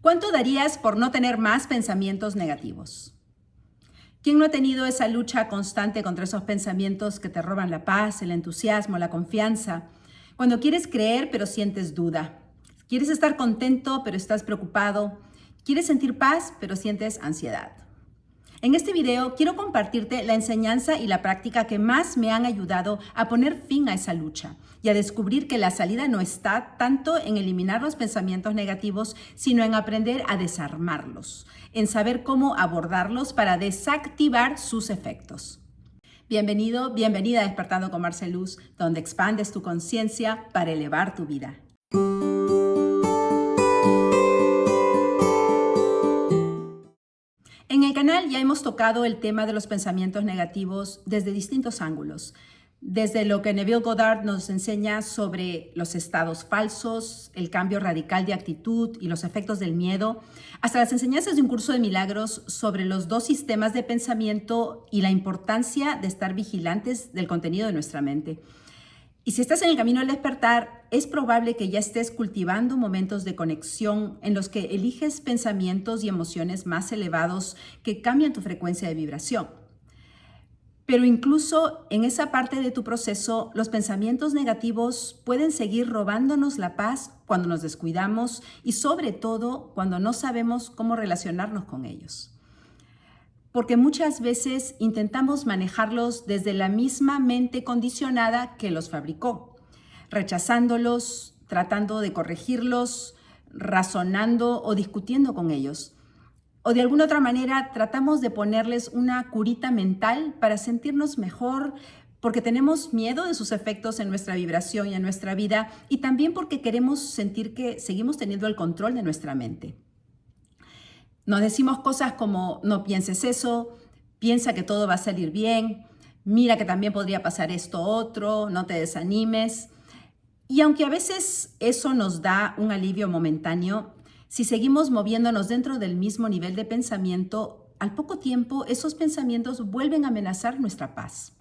¿Cuánto darías por no tener más pensamientos negativos? ¿Quién no ha tenido esa lucha constante contra esos pensamientos que te roban la paz, el entusiasmo, la confianza? Cuando quieres creer pero sientes duda. Quieres estar contento pero estás preocupado. Quieres sentir paz pero sientes ansiedad. En este video quiero compartirte la enseñanza y la práctica que más me han ayudado a poner fin a esa lucha y a descubrir que la salida no está tanto en eliminar los pensamientos negativos, sino en aprender a desarmarlos, en saber cómo abordarlos para desactivar sus efectos. Bienvenido, bienvenida a Despertando con Marceluz, donde expandes tu conciencia para elevar tu vida. En el canal ya hemos tocado el tema de los pensamientos negativos desde distintos ángulos. Desde lo que Neville Goddard nos enseña sobre los estados falsos, el cambio radical de actitud y los efectos del miedo, hasta las enseñanzas de un curso de milagros sobre los dos sistemas de pensamiento y la importancia de estar vigilantes del contenido de nuestra mente. Y si estás en el camino del despertar, es probable que ya estés cultivando momentos de conexión en los que eliges pensamientos y emociones más elevados que cambian tu frecuencia de vibración. Pero incluso en esa parte de tu proceso, los pensamientos negativos pueden seguir robándonos la paz cuando nos descuidamos y sobre todo cuando no sabemos cómo relacionarnos con ellos. Porque muchas veces intentamos manejarlos desde la misma mente condicionada que los fabricó, rechazándolos, tratando de corregirlos, razonando o discutiendo con ellos. O de alguna otra manera tratamos de ponerles una curita mental para sentirnos mejor, porque tenemos miedo de sus efectos en nuestra vibración y en nuestra vida, y también porque queremos sentir que seguimos teniendo el control de nuestra mente. Nos decimos cosas como, no pienses eso, piensa que todo va a salir bien, mira que también podría pasar esto otro, no te desanimes. Y aunque a veces eso nos da un alivio momentáneo, si seguimos moviéndonos dentro del mismo nivel de pensamiento, al poco tiempo esos pensamientos vuelven a amenazar nuestra paz.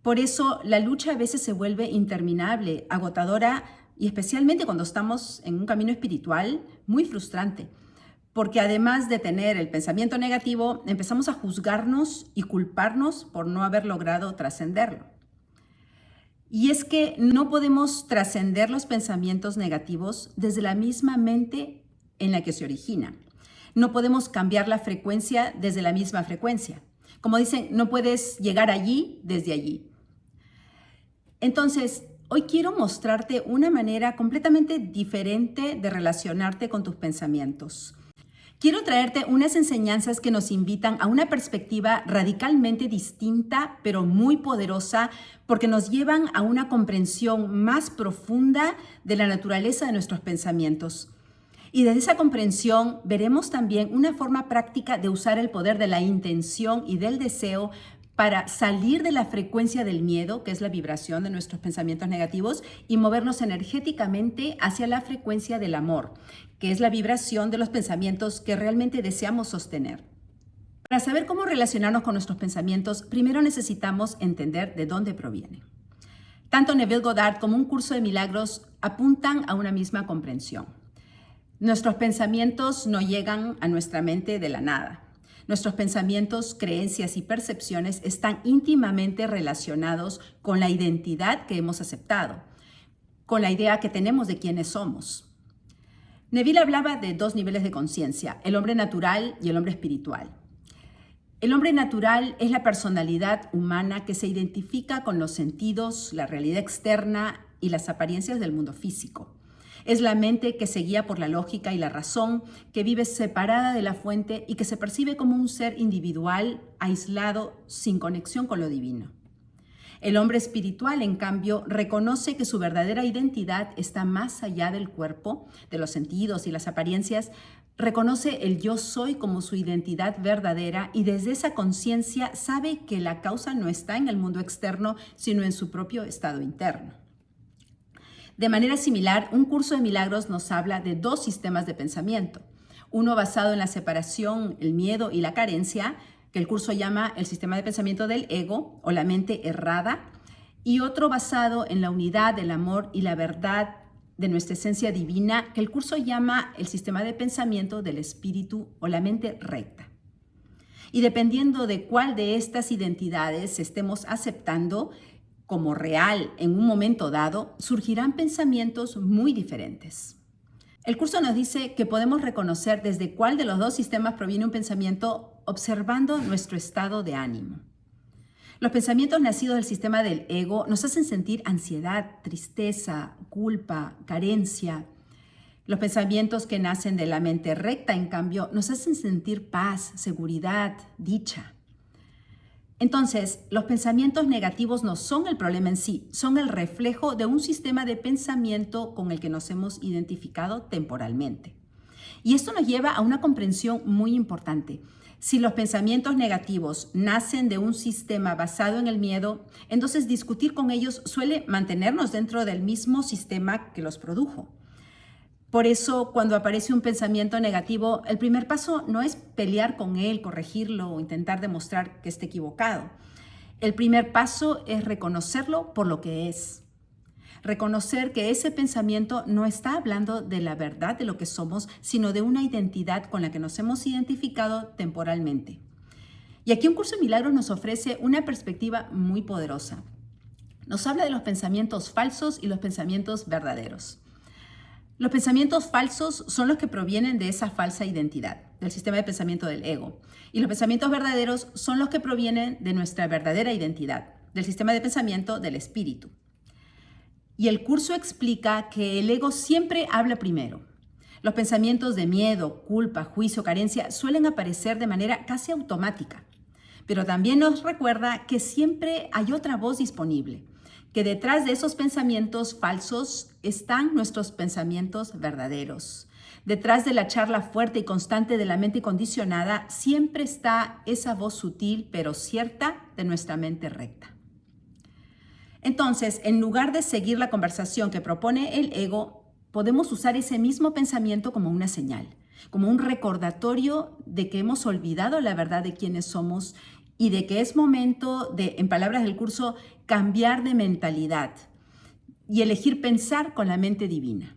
Por eso la lucha a veces se vuelve interminable, agotadora y especialmente cuando estamos en un camino espiritual, muy frustrante. Porque además de tener el pensamiento negativo, empezamos a juzgarnos y culparnos por no haber logrado trascenderlo. Y es que no podemos trascender los pensamientos negativos desde la misma mente en la que se origina. No podemos cambiar la frecuencia desde la misma frecuencia. Como dicen, no puedes llegar allí desde allí. Entonces, hoy quiero mostrarte una manera completamente diferente de relacionarte con tus pensamientos. Quiero traerte unas enseñanzas que nos invitan a una perspectiva radicalmente distinta, pero muy poderosa, porque nos llevan a una comprensión más profunda de la naturaleza de nuestros pensamientos. Y desde esa comprensión veremos también una forma práctica de usar el poder de la intención y del deseo para salir de la frecuencia del miedo, que es la vibración de nuestros pensamientos negativos, y movernos energéticamente hacia la frecuencia del amor, que es la vibración de los pensamientos que realmente deseamos sostener. Para saber cómo relacionarnos con nuestros pensamientos, primero necesitamos entender de dónde provienen. Tanto Neville Goddard como un curso de milagros apuntan a una misma comprensión. Nuestros pensamientos no llegan a nuestra mente de la nada. Nuestros pensamientos, creencias y percepciones están íntimamente relacionados con la identidad que hemos aceptado, con la idea que tenemos de quiénes somos. Neville hablaba de dos niveles de conciencia, el hombre natural y el hombre espiritual. El hombre natural es la personalidad humana que se identifica con los sentidos, la realidad externa y las apariencias del mundo físico. Es la mente que se guía por la lógica y la razón, que vive separada de la fuente y que se percibe como un ser individual, aislado, sin conexión con lo divino. El hombre espiritual, en cambio, reconoce que su verdadera identidad está más allá del cuerpo, de los sentidos y las apariencias. Reconoce el yo soy como su identidad verdadera y desde esa conciencia sabe que la causa no está en el mundo externo, sino en su propio estado interno. De manera similar, un curso de milagros nos habla de dos sistemas de pensamiento. Uno basado en la separación, el miedo y la carencia, que el curso llama el sistema de pensamiento del ego o la mente errada, y otro basado en la unidad, el amor y la verdad, de nuestra esencia divina que el curso llama el sistema de pensamiento del espíritu o la mente recta. Y dependiendo de cuál de estas identidades estemos aceptando como real en un momento dado, surgirán pensamientos muy diferentes. El curso nos dice que podemos reconocer desde cuál de los dos sistemas proviene un pensamiento observando nuestro estado de ánimo. Los pensamientos nacidos del sistema del ego nos hacen sentir ansiedad, tristeza, culpa, carencia. Los pensamientos que nacen de la mente recta, en cambio, nos hacen sentir paz, seguridad, dicha. Entonces, los pensamientos negativos no son el problema en sí, son el reflejo de un sistema de pensamiento con el que nos hemos identificado temporalmente. Y esto nos lleva a una comprensión muy importante. Si los pensamientos negativos nacen de un sistema basado en el miedo, entonces discutir con ellos suele mantenernos dentro del mismo sistema que los produjo. Por eso, cuando aparece un pensamiento negativo, el primer paso no es pelear con él, corregirlo o intentar demostrar que esté equivocado. El primer paso es reconocerlo por lo que es. Reconocer que ese pensamiento no está hablando de la verdad de lo que somos, sino de una identidad con la que nos hemos identificado temporalmente. Y aquí un curso de milagros nos ofrece una perspectiva muy poderosa. Nos habla de los pensamientos falsos y los pensamientos verdaderos. Los pensamientos falsos son los que provienen de esa falsa identidad, del sistema de pensamiento del ego. Y los pensamientos verdaderos son los que provienen de nuestra verdadera identidad, del sistema de pensamiento del espíritu. Y el curso explica que el ego siempre habla primero. Los pensamientos de miedo, culpa, juicio, carencia suelen aparecer de manera casi automática. Pero también nos recuerda que siempre hay otra voz disponible, que detrás de esos pensamientos falsos están nuestros pensamientos verdaderos. Detrás de la charla fuerte y constante de la mente condicionada siempre está esa voz sutil pero cierta de nuestra mente recta. Entonces, en lugar de seguir la conversación que propone el ego, podemos usar ese mismo pensamiento como una señal, como un recordatorio de que hemos olvidado la verdad de quiénes somos y de que es momento de, en palabras del curso, cambiar de mentalidad y elegir pensar con la mente divina.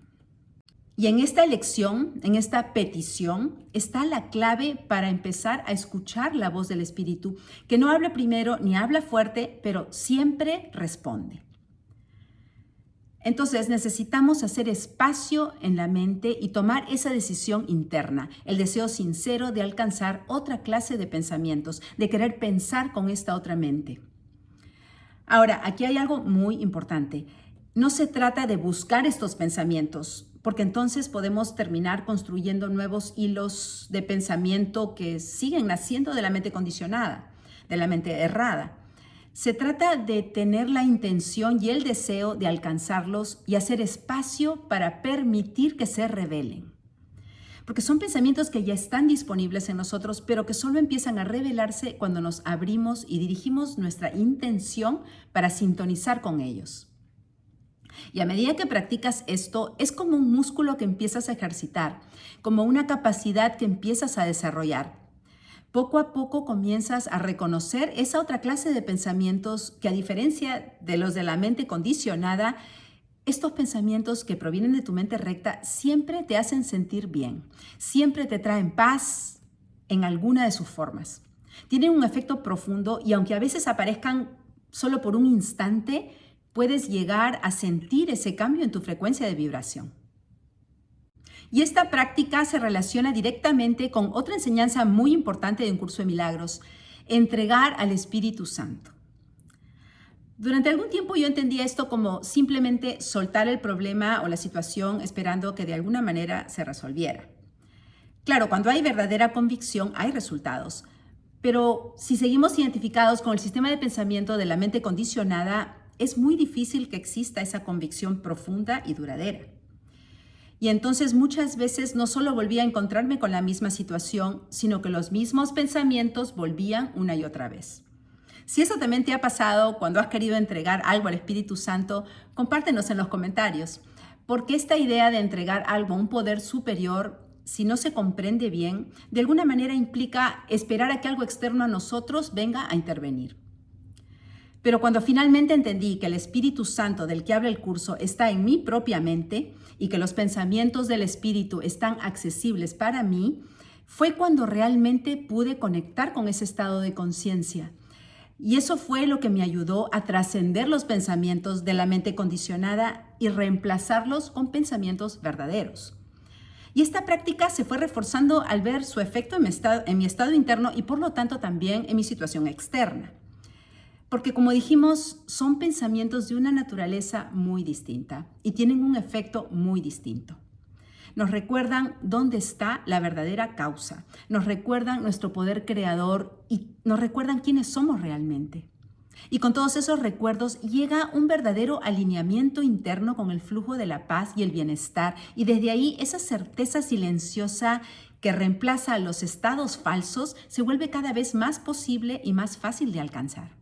Y en esta elección, en esta petición, está la clave para empezar a escuchar la voz del Espíritu, que no habla primero ni habla fuerte, pero siempre responde. Entonces necesitamos hacer espacio en la mente y tomar esa decisión interna, el deseo sincero de alcanzar otra clase de pensamientos, de querer pensar con esta otra mente. Ahora, aquí hay algo muy importante. No se trata de buscar estos pensamientos, porque entonces podemos terminar construyendo nuevos hilos de pensamiento que siguen naciendo de la mente condicionada, de la mente errada. Se trata de tener la intención y el deseo de alcanzarlos y hacer espacio para permitir que se revelen. Porque son pensamientos que ya están disponibles en nosotros, pero que solo empiezan a revelarse cuando nos abrimos y dirigimos nuestra intención para sintonizar con ellos. Y a medida que practicas esto, es como un músculo que empiezas a ejercitar, como una capacidad que empiezas a desarrollar. Poco a poco comienzas a reconocer esa otra clase de pensamientos que, a diferencia de los de la mente condicionada, estos pensamientos que provienen de tu mente recta siempre te hacen sentir bien, siempre te traen paz en alguna de sus formas. Tienen un efecto profundo y aunque a veces aparezcan solo por un instante, puedes llegar a sentir ese cambio en tu frecuencia de vibración. Y esta práctica se relaciona directamente con otra enseñanza muy importante de un curso de milagros, entregar al Espíritu Santo. Durante algún tiempo yo entendía esto como simplemente soltar el problema o la situación esperando que de alguna manera se resolviera. Claro, cuando hay verdadera convicción hay resultados, pero si seguimos identificados con el sistema de pensamiento de la mente condicionada, es muy difícil que exista esa convicción profunda y duradera. Y entonces muchas veces no solo volvía a encontrarme con la misma situación, sino que los mismos pensamientos volvían una y otra vez. Si eso también te ha pasado cuando has querido entregar algo al Espíritu Santo, compártenos en los comentarios, porque esta idea de entregar algo a un poder superior, si no se comprende bien, de alguna manera implica esperar a que algo externo a nosotros venga a intervenir. Pero cuando finalmente entendí que el Espíritu Santo del que habla el curso está en mi propia mente y que los pensamientos del Espíritu están accesibles para mí, fue cuando realmente pude conectar con ese estado de conciencia. Y eso fue lo que me ayudó a trascender los pensamientos de la mente condicionada y reemplazarlos con pensamientos verdaderos. Y esta práctica se fue reforzando al ver su efecto en mi estado interno y por lo tanto también en mi situación externa. Porque como dijimos, son pensamientos de una naturaleza muy distinta y tienen un efecto muy distinto. Nos recuerdan dónde está la verdadera causa, nos recuerdan nuestro poder creador y nos recuerdan quiénes somos realmente. Y con todos esos recuerdos llega un verdadero alineamiento interno con el flujo de la paz y el bienestar. Y desde ahí esa certeza silenciosa que reemplaza a los estados falsos se vuelve cada vez más posible y más fácil de alcanzar.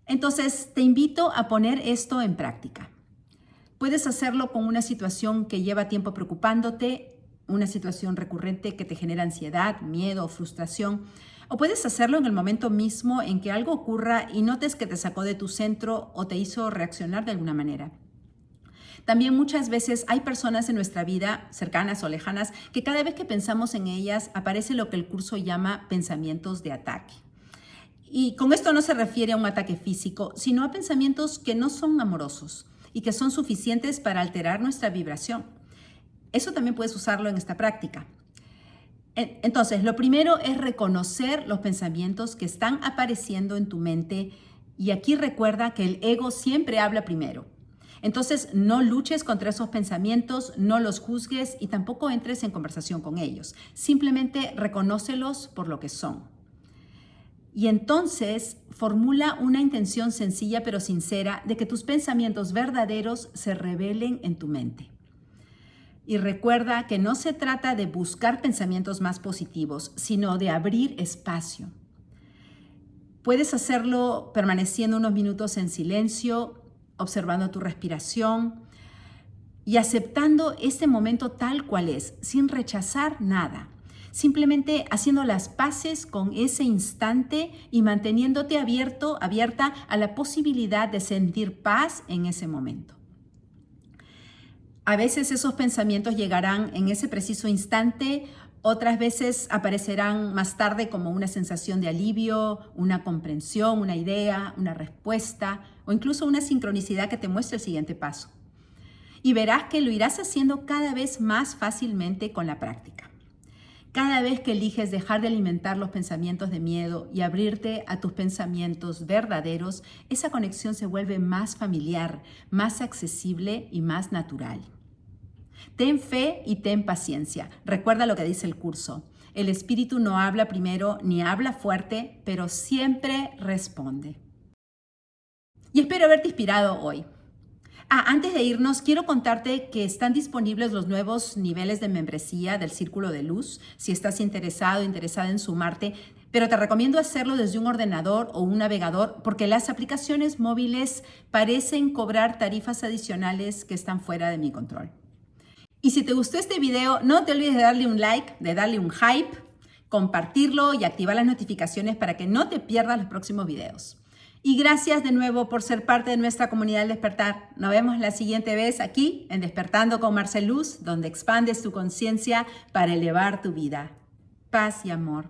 Entonces, te invito a poner esto en práctica. Puedes hacerlo con una situación que lleva tiempo preocupándote, una situación recurrente que te genera ansiedad, miedo o frustración. O puedes hacerlo en el momento mismo en que algo ocurra y notes que te sacó de tu centro o te hizo reaccionar de alguna manera. También muchas veces hay personas en nuestra vida, cercanas o lejanas, que cada vez que pensamos en ellas aparece lo que el curso llama pensamientos de ataque. Y con esto no se refiere a un ataque físico, sino a pensamientos que no son amorosos y que son suficientes para alterar nuestra vibración. Eso también puedes usarlo en esta práctica. Entonces, lo primero es reconocer los pensamientos que están apareciendo en tu mente y aquí recuerda que el ego siempre habla primero. Entonces, no luches contra esos pensamientos, no los juzgues y tampoco entres en conversación con ellos. Simplemente reconócelos por lo que son. Y entonces formula una intención sencilla pero sincera de que tus pensamientos verdaderos se revelen en tu mente. Y recuerda que no se trata de buscar pensamientos más positivos, sino de abrir espacio. Puedes hacerlo permaneciendo unos minutos en silencio, observando tu respiración y aceptando este momento tal cual es, sin rechazar nada. Simplemente haciendo las paces con ese instante y manteniéndote abierta a la posibilidad de sentir paz en ese momento. A veces esos pensamientos llegarán en ese preciso instante, otras veces aparecerán más tarde como una sensación de alivio, una comprensión, una idea, una respuesta o incluso una sincronicidad que te muestre el siguiente paso. Y verás que lo irás haciendo cada vez más fácilmente con la práctica. Cada vez que eliges dejar de alimentar los pensamientos de miedo y abrirte a tus pensamientos verdaderos, esa conexión se vuelve más familiar, más accesible y más natural. Ten fe y ten paciencia. Recuerda lo que dice el curso. El espíritu no habla primero ni habla fuerte, pero siempre responde. Y espero haberte inspirado hoy. Antes de irnos, quiero contarte que están disponibles los nuevos niveles de membresía del Círculo de Luz, si estás interesada en sumarte, pero te recomiendo hacerlo desde un ordenador o un navegador porque las aplicaciones móviles parecen cobrar tarifas adicionales que están fuera de mi control. Y si te gustó este video, no te olvides de darle un like, de darle un hype, compartirlo y activar las notificaciones para que no te pierdas los próximos videos. Y gracias de nuevo por ser parte de nuestra comunidad del despertar. Nos vemos la siguiente vez aquí en Despertando con Marceluz, donde expandes tu conciencia para elevar tu vida. Paz y amor.